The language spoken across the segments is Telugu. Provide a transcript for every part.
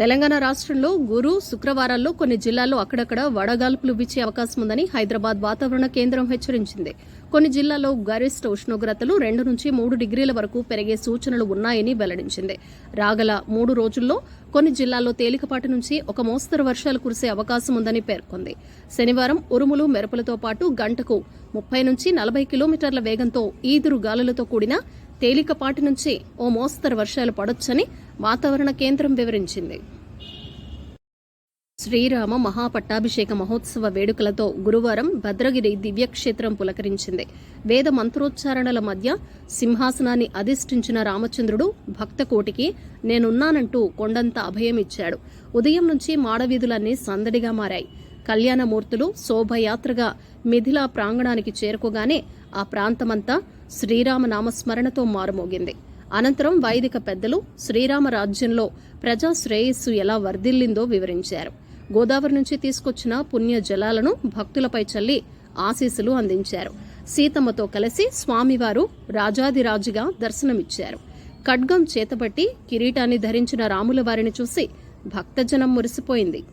తెలంగాణ రాష్ట్రంలో గురు శుక్రవారాల్లో కొన్ని జిల్లాల్లో అక్కడక్కడ వడగాల్పులు వీచే అవకాశం ఉందని హైదరాబాద్ వాతావరణ కేంద్రం హెచ్చరించింది. కొన్ని జిల్లాల్లో గరిష్ట ఉష్ణోగ్రతలు 2 నుంచి 3 డిగ్రీల వరకు పెరిగే సూచనలు ఉన్నాయని వెల్లడించింది. రాగల 3 రోజుల్లో కొన్ని జిల్లాల్లో తేలికపాటి నుంచి ఒక మోస్తరు వర్షాలు కురిసే అవకాశం ఉందని పేర్కొంది. శనివారం ఉరుములు మెరుపులతో పాటు గంటకు 30 నుంచి 40 కిలోమీటర్ల వేగంతో ఈదురు గాలులతో కూడిన తేలికపాటి నుంచి ఓ మోస్తరు వర్షాలు పడొచ్చని వాతావరణ కేంద్రం వివరించింది. శ్రీరామ మహాపట్టాభిషేక మహోత్సవ వేడుకలతో గురువారం భద్రగిరి దివ్యక్షేత్రం పులకరించింది. వేద మంత్రోచ్చారణల మధ్య సింహాసనాన్ని అధిష్ఠించిన రామచంద్రుడు భక్తకోటికి నేనున్నానంటూ కొండంత అభయమిచ్చాడు. ఉదయం నుంచి మాడవీధులన్నీ సందడిగా మారాయి. కళ్యాణమూర్తులు శోభయాత్రగా మిథిలా ప్రాంగణానికి చేరుకోగానే ఆ ప్రాంతమంతా శ్రీరామ నామస్మరణతో మారుమోగింది. అనంతరం వైదిక పెద్దలు శ్రీరామ రాజ్యంలో ప్రజా శ్రేయస్సు ఎలా వర్ధిల్లిందో వివరించారు. గోదావరి నుంచి తీసుకొచ్చిన పుణ్య జలాలను భక్తులపై చల్లి ఆశీస్సులు అందించారు. సీతమ్మతో కలిసి స్వామివారు రాజాదిరాజుగా దర్శనమిచ్చారు. ఖడ్గం చేతబట్టి కిరీటాన్ని ధరించిన రాముల వారిని చూసి భక్తజనం మురిసిపోయింది.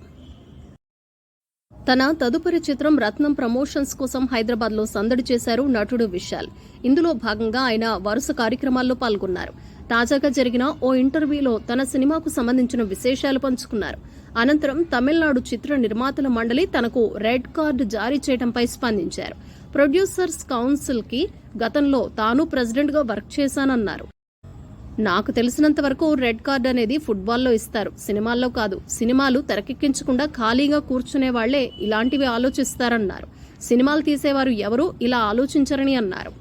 తన తదుపరి చిత్రం రత్నం ప్రమోషన్స్ కోసం హైదరాబాద్లో సందడి చేశారు నటుడు విశాల్. ఇందులో భాగంగా ఆయన వరుస కార్యక్రమాల్లో పాల్గొన్నారు. తాజాగా జరిగిన ఓ ఇంటర్వ్యూలో తన సినిమాకు సంబంధించిన విశేషాలు పంచుకున్నారు. అనంతరం తమిళనాడు చిత్ర నిర్మాతల మండలి తనకు రెడ్ కార్డు జారీ చేయడంపై స్పందించారు. ప్రొడ్యూసర్స్ కౌన్సిల్ కి గతంలో తాను ప్రెసిడెంట్గా వర్క్ చేశానన్నారు. నాకు తెలిసినంత వరకు రెడ్ కార్డ్ అనేది ఫుట్బాల్లో ఇస్తారు, సినిమాల్లో కాదు. సినిమాలు తెరకెక్కించకుండా ఖాళీగా కూర్చునే వాళ్లే ఇలాంటివి ఆలోచిస్తారన్నారు. సినిమాలు తీసేవారు ఎవరూ ఇలా ఆలోచించరని అన్నారు.